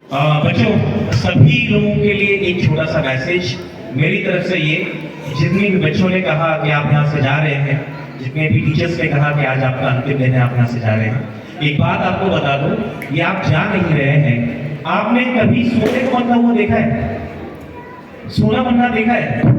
बच्चों, सभी लोगों के लिए एक छोटा सा मैसेज मेरी तरफ से ये, जितने भी बच्चों ने कहा कि आप यहाँ से जा रहे हैं, जितने भी टीचर्स ने कहा कि आज आपका अंतिम दिन है, आप यहाँ से जा रहे हैं, एक बात आपको बता दो, ये आप जा नहीं रहे हैं। आपने कभी सोने को बनता हुआ देखा है? सोना बनना देखा है?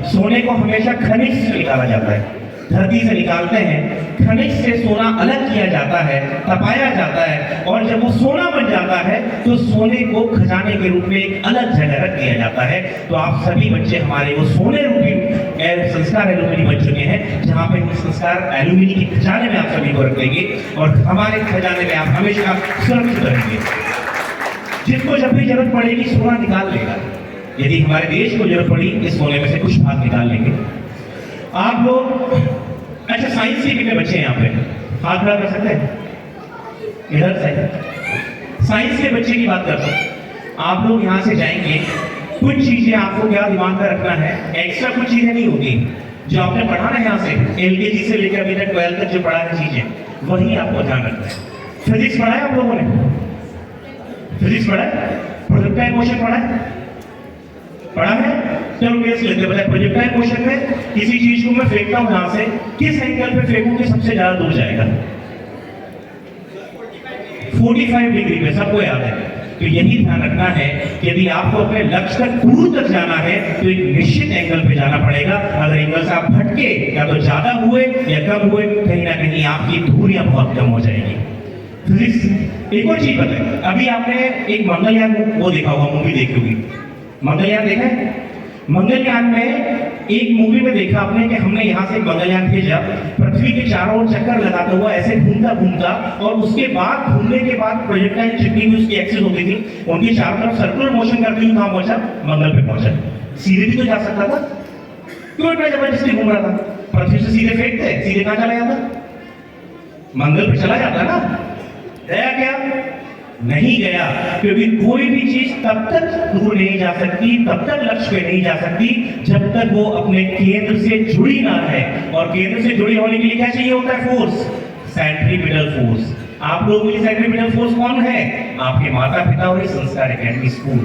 सोने को हमेशा खनिज से निकाला जाता है, धरती से निकालते हैं, खनिज से सोना अलग किया जाता है, तपाया जाता है, और जब वो सोना बन जाता है तो सोने को खजाने के रूप में एक अलग जगह रख दिया जाता है। तो आप सभी बच्चे हमारे वो सोने रूपी संस्कार एलुमिनी बन चुके हैं, जहाँ पे संस्कार एलुमिनी के खजाने में आप सभी को रख देंगे और हमारे खजाने में आप हमेशा सुरक्षित रहेंगे। जिसको जब भी जरूरत पड़ेगी सोना निकाल लेगा। यदि हमारे देश को जरूरत पड़ी इस सोने में से कुछ भाग निकाल लेंगे। आप लोग अच्छा, साइंस के कितने बच्चे हैं यहाँ पे? हाथ खड़ा कर सकते हैं? इधर साइंस के बच्चे की बात करता हूँ। आप लोग यहाँ से जाएंगे, कुछ चीजें आपको क्या दिमाग में रखना है, एक्स्ट्रा कुछ चीजें नहीं होगी। जो आपने पढ़ा ना यहाँ से LKG से लेकर अभी तक 12th तक जो पढ़ा है चीजें, वही आपको ध्यान रखना है। फिजिक्स पढ़ा है आप लोगों ने? फिजिक्स पढ़ा है? प्रोजेक्टाइल मोशन पढ़ा है? पढ़ा है? चलो केस लेते हैं। प्रोजेक्टाइल मोशन में किसी चीज को मैं फेंकता हूं यहां से, किस एंगल पे फेंकूं कि सबसे ज्यादा दूर जाएगा? 45 डिग्री पे, सबको याद है। तो यही ध्यान रखना है कि यदि आपको अपने लक्ष्य तक दूर तक जाना है तो एक निश्चित एंगल पे जाना पड़ेगा। अगर एंगल से आप भटके, या तो ज्यादा हुए या कम हुए, कहीं ना कहीं आपकी दूरियां बहुत कम हो जाएगी। फिजिक्स एक और चीज बताए, अभी आपने एक मंगलयान वो देखा होगा, मूवी देखी होगी, मंगलयान देखा है? मंगलयान में एक मूवी में देखा आपने कि हमने यहाँ से मंगलयान भेजा, पृथ्वी के चारों ओर चक्कर लगाता हुआ ऐसे घूमता घूमता, और उसके बाद घूमने के बाद प्रोजेक्टाइल जितनी भी उसकी एक्सिस होती थी उनकी चारों तरफ सर्कुलर मोशन करती हुई कहाँ पहुंचा? मंगल पे पहुंचा। सीधे भी तो जा सकता था, क्यों इतना जबरदस्ती घूम रहा था? पृथ्वी से सीधे फेंकते, सीधे कहाँ चला जाता? मंगल पे चला जाता ना। गया क्या? नहीं गया, क्योंकि कोई भी चीज तब तक दूर नहीं जा सकती, तब तक लक्ष्य पे नहीं जा सकती जब तक वो अपने केंद्र से जुड़ी ना है। और केंद्र से जुड़ी होने के लिए क्या चाहिए होता है? Force, centripetal force. आप लोगों के लिए सेंट्रीपिटल फोर्स कौन है? आपके माता पिता और संस्कार एकेडमी स्कूल।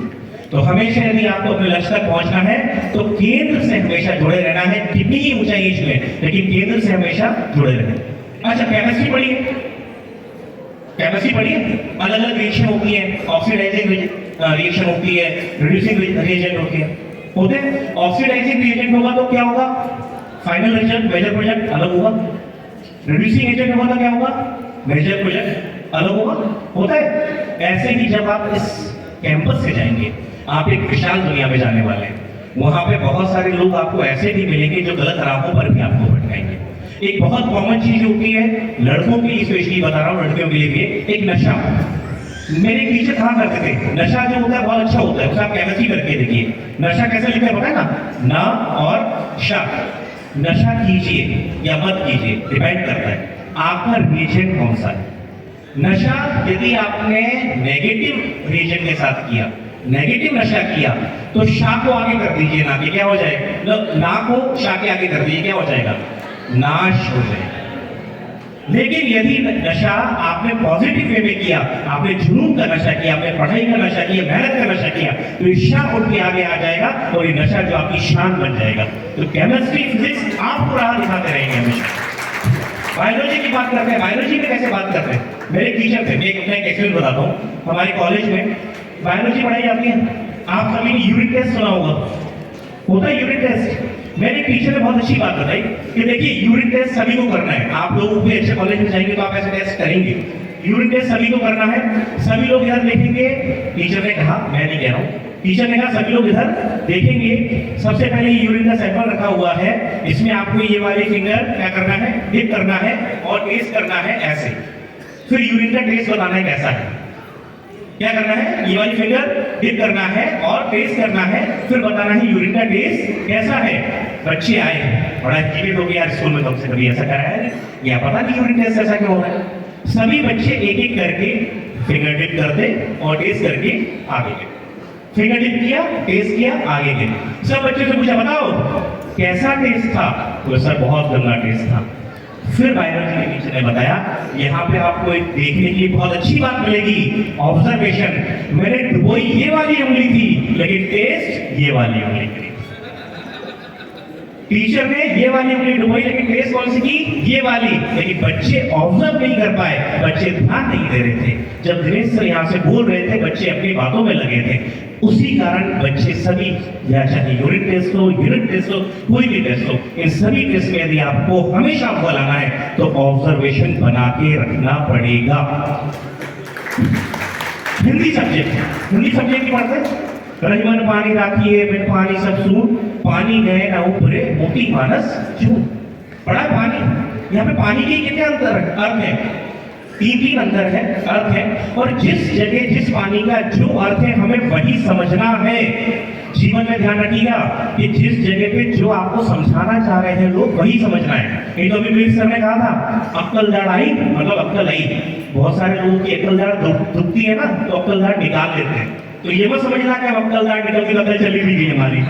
तो हमेशा यदि आपको अपने लक्ष्य तक पहुंचना है तो केंद्र से हमेशा जुड़े रहना है, कितनी ही ऊंचाई में, लेकिन केंद्र से हमेशा जुड़े रहना। अच्छा, केमिस्ट्री पढ़िए, केमिस्ट्री पढ़िए, अलग अलग रिएक्शन होती है, ऑक्सीडाइजिंग रिएक्शन होती है, रिड्यूसिंग रिएजेंट होती है, होते हैं। ऑक्सीडाइजिंग रिएजेंट होगा तो क्या होगा? फाइनल रिजल्ट, मेजर प्रोडक्ट अलग होगा। रिड्यूसिंग एजेंट होगा तो क्या होगा? मेजर प्रोडक्ट अलग होगा, होता है। ऐसे ही जब आप इस कैंपस से जाएंगे, आप एक विशाल दुनिया में जाने वाले हैं। वहां पे बहुत सारे लोग आपको ऐसे भी मिलेंगे जो गलत राहों पर भी आपको भटकाएंगे। एक बहुत कॉमन चीज होती है, लड़कों के लिए स्पेशली बता रहा हूँ, लड़कियों के लिए भी, एक नशा। मेरे टीचर कहा करते थे, नशा जो होता है बहुत अच्छा होता है, उसे आप केमिस्ट्री करके देखिए। नशा कैसे लिखा है पता है ना? और शा। नशा कीजिए या मत कीजिए, डिपेंड करता है आपका रिएजेंट कौन सा है। नशा यदि आपने नेगेटिव रिएजेंट के साथ किया, नेगेटिव नशा किया, तो शा को आगे कर दीजिए, ना कि क्या हो जाएगा? ना को शा के आगे कर दीजिए, क्या हो जाएगा? नाश हो जाएगा। लेकिन यदि नशा आपने पॉजिटिव वे में किया, आपने जुनून का नशा किया, आपने पढ़ाई का नशा किया, मेहनत का नशा किया, तो ये शाह उठ के आगे आ जाएगा और ये नशा जो आपकी शान बन जाएगा। तो केमिस्ट्री, फिजिक्स आपको राह दिखाते रहेंगे हमेशा। बायोलॉजी की बात करते हैं, बायोलॉजी में कैसे बात करते हैं? मेरे टीचर थे, मैं अपना एक एक्सपीरियंस बताता हूँ। हमारे कॉलेज में बायोलॉजी पढ़ाई जाती है, आप सभी ने यूरिन टेस्ट सुना होगा, होता है यूरिन टेस्ट। मेरे टीचर ने बहुत अच्छी बात बताई कि देखिए यूरिन टेस्ट सभी को करना है। आप लोग कोई अच्छे कॉलेज में जाएंगे तो आप ऐसे टेस्ट करेंगे। यूरिन टेस्ट सभी को करना है, सभी लोग इधर देखेंगे। टीचर ने कहा, मैं नहीं कह रहा हूँ, टीचर ने कहा सभी लोग इधर देखेंगे। सबसे पहले यूरिन का सैंपल रखा हुआ है, इसमें आपको ये वाली फिंगर क्या करना है? डिप करना है और टेस्ट करना है ऐसे। फिर यूरिन का टेस्ट बताना है कैसा है। क्या करना है? ये वाली फिंगर डिप करना है और टेस्ट करना है, फिर बताना है यूरिन का टेस्ट कैसा है। बच्चे आए, बड़ा एक्टिवेट हो गया, स्कूल में तुमसे कभी ऐसा कराया है या पता नहीं यूरिन टेस्ट ऐसा क्यों हो रहा है। सभी बच्चे एक एक करके फिंगर डिप करते और टेस्ट करके आगे गए। फिंगर डिप किया, टेस्ट किया, आगे गए। सब बच्चों से पूछा, बताओ कैसा टेस्ट था? तो सर बहुत गंदा टेस्ट था। फिर बायरन जी के टीचर ने बताया, यहाँ पे आपको एक देखने के लिए बहुत अच्छी बात मिलेगी, ऑब्जर्वेशन। मैंने डुबोई ये वाली उंगली थी, लेकिन टेस्ट ये वाली उंगली थी। टीचर ने ये वाली उंगली डुबोई, लेकिन टेस्ट कौन सी की? ये वाली। लेकिन बच्चे ऑब्जर्व नहीं कर पाए, बच्चे ध्यान नहीं दे रहे थे। जब दिनेश सर यहाँ से बोल रहे थे, बच्चे अपनी बातों में लगे थे। उसी कारण बच्चे सभी, या चाहे यूनिट टेस्ट हो, यूनिट टेस्ट हो, कोई भी टेस्ट हो, इन सभी टेस्ट में यदि आपको हमेशा अव्वल आना है तो ऑब्जर्वेशन बना के रखना पड़ेगा। हिंदी सब्जेक्ट की बात है। रही मन पानी राखी है, बिन पानी सब सून, पानी गए ना उभरे, मोती मानस चून। पढ़ा पानी, यहाँ पे पानी के कितने अर्थ है? तीन अंदर है, अर्थ है। और जिस जगह जिस पानी का जो अर्थ है, हमें वही समझना है। जीवन में ध्यान रखिएगा कि जिस जगह पे जो आपको समझाना चाह रहे हैं लोग, वही समझना है। ये तो अभी मेरे सर ने कहा था, अक्कल दाढ़ आई मतलब अक्कल आई। बहुत सारे लोगों की अक्कल दाढ़ दुखती है ना, तो अक्कल दाढ़ निकाल देते हैं। तो ये मत समझना कि हम अक्कल दाढ़ निकल के अक्कल चली भी गई हमारी।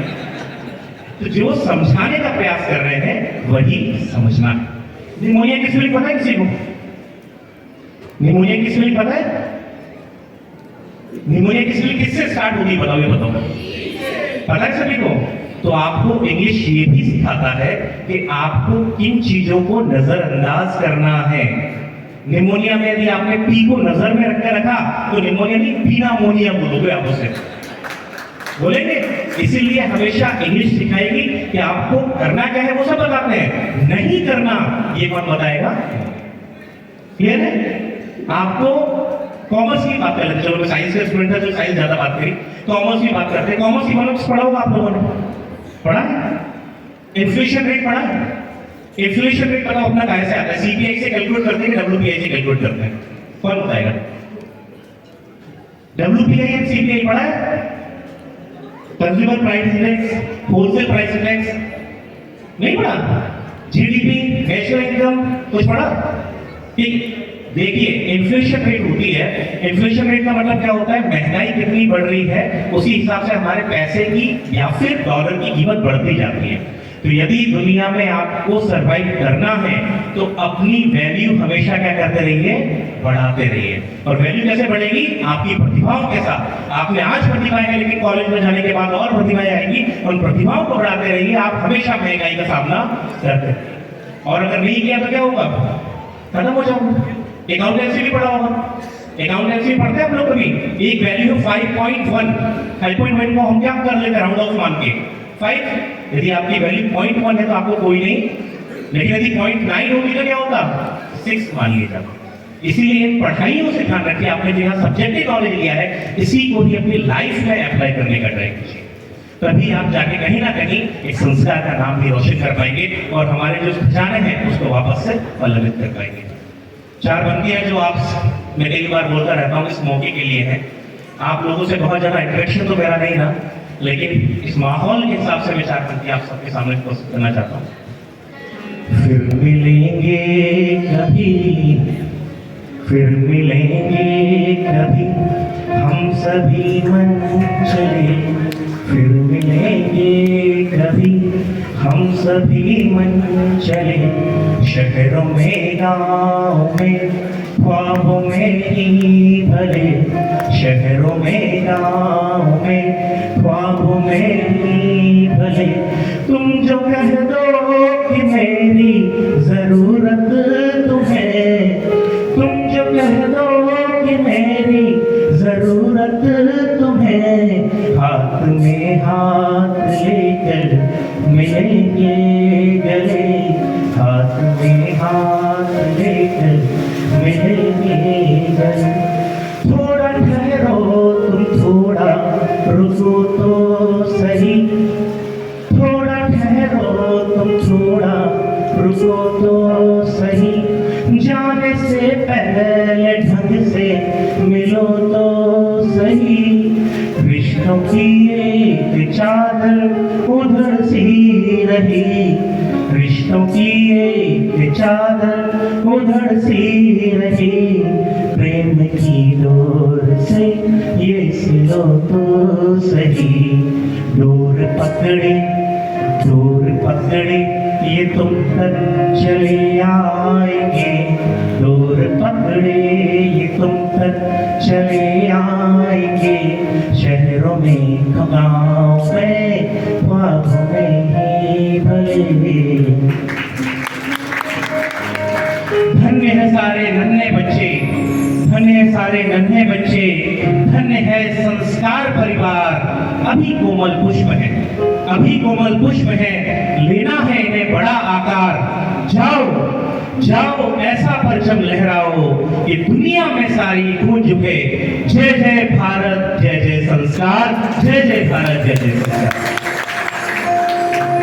तो जो समझाने का प्रयास कर रहे हैं वही समझना। निमोनिया की स्पेलिंग पता है किसी को? निमोनिया की स्पेलिंग पता है? निमोनिया की स्पेलिंग किससे स्टार्ट होगी बताओ, ये बताओ। पता है सभी को? तो आपको इंग्लिश ये भी सिखाता है कि आपको किन चीजों को नजरअंदाज करना है। निमोनिया में यदि आपने पी को नजर में रख रखा तो निमोनिया नहीं, पीनामोनिया बोलोगे आप उसे, बोलेंगे। इसीलिए हमेशा इंग्लिश सिखाएगी कि आपको करना क्या है वो सब बताते हैं, नहीं करना ये कौन बताएगा? क्लियर है? आपको कॉमर्स की बात कर लेते, चलो मैं साइंस का स्टूडेंट था, जो साइंस ज्यादा बात करी, कॉमर्स की बात करते हैं। कॉमर्स इकोनॉमिक्स पढ़ा होगा आप लोगों ने, पढ़ा? इन्फ्लेशन रेट पढ़ा? इन्फ्लेशन रेट बताओ अपना कहां से आता है? सीपीआई से कैलकुलेट करते हैं कि डब्ल्यूपीआई से कैलकुलेट करते हैं? कौन बताएगा? डब्ल्यूपीआई एंड सीपीआई पढ़ा है? Consumer price index, wholesale price index नहीं पढ़ा? जीडीपी, नेशनल इनकम कुछ पढ़ा? ठीक, देखिए इन्फ्लेशन रेट होती है। इन्फ्लेशन रेट का मतलब क्या होता है? महंगाई कितनी बढ़ रही है, उसी हिसाब से हमारे पैसे की या फिर डॉलर की कीमत बढ़ती जाती है। तो यदि दुनिया में आपको सरवाइव करना है तो अपनी वैल्यू हमेशा क्या करते रहिए? बढ़ाते रहिए। और वैल्यू कैसे बढ़ेगी? आपकी प्रतिभाओं के साथ। आपने आज प्रतिभाएं हैं, लेकिन कॉलेज में जाने के बाद और प्रतिभाएं आएंगी, उन प्रतिभाओं को बढ़ाते रहिए। आप हमेशा महंगाई का सामना करते रहिए। और अगर नहीं किया तो क्या होगा? खत्म हो जाओगे। अकाउंटेंसी भी पढ़ा होगा, अकाउंटेंसी पढ़ते हैं आप लोग कभी? एक वैल्यू 5.1 को हम क्या कर लेते हैं? राउंड ऑफ मान के 5। यदि आपकी वैल्यू 0.1 है तो आपको कोई नहीं, लेकिन यदि 0.9 होगी तो क्या होगा? 6 मान लिया जाता। इसीलिए इन पढ़ाइयों से ध्यान रखिए, आपने जो यहाँ सब्जेक्टिव नॉलेज लिया है, इसी को ही अपनी लाइफ में अप्लाई करने का ट्राई कीजिए। तभी आप जाके कहीं ना कहीं एक संस्कार का नाम भी रोशन कर पाएंगे और हमारे जो खजाने हैं उसको वापस से पल्लवित कर पाएंगे। 4 पंक्तियां जो आप, मैं कई बार बोलता रहता हूँ, इस मौके के लिए है। आप लोगों से बहुत ज्यादा इंटरेक्शन तो मेरा नहीं रहा, लेकिन इस माहौल के हिसाब से मैं 4 पंक्तियां आप सबके सामने प्रस्तुत करना चाहता हूँ। फिर मिलेंगे कभी, फिर मिलेंगे कभी, हम सभी मन चले। फिर मिलेंगे कभी, हम सभी मन चले। शहरों में, गाँव में, ख्वाबों में ही भले। शहरों में, गाँव में, ख्वाबों में ही भले। तुम जो कह दो कि मेरी जरूरत तुम्हें, तुम जो कह दो कि मेरी जरूरत तुम्हें, हाथ में हाथ लेकर मिलेंगे गले। हाथ में हाथ लेकर मिलेंगे गले। थोड़ा ठहरो तुम, थोड़ा रुको तो सही। थोड़ा ठहरो तुम, थोड़ा रुको तो सही। जाने से पहले ढंग से मिलो तो सही। विष्णु की एक चादर उधर सी रही। विष्णु की एक चादर उधर सी रही। प्रेम की डोर से ये सिलो तो सही। डोर पकड़े, डोर पकड़े ये तुम तक चले आ। शहरों में गाँव में ख्वाबों में ही भले। धन्य है सारे नन्हे बच्चे, धन्य है सारे नन्हे बच्चे, धन्य है संस्कार परिवार। अभी कोमल पुष्प है, अभी कोमल पुष्प है, लेना है इन्हें बड़ा आकार। जाओ जाओ ऐसा परचम लहराओ कि दुनिया में सारी गूंज उठे। जय जय भारत, जय जय संस्कार, जय जय भारत, जय जय संस्कार।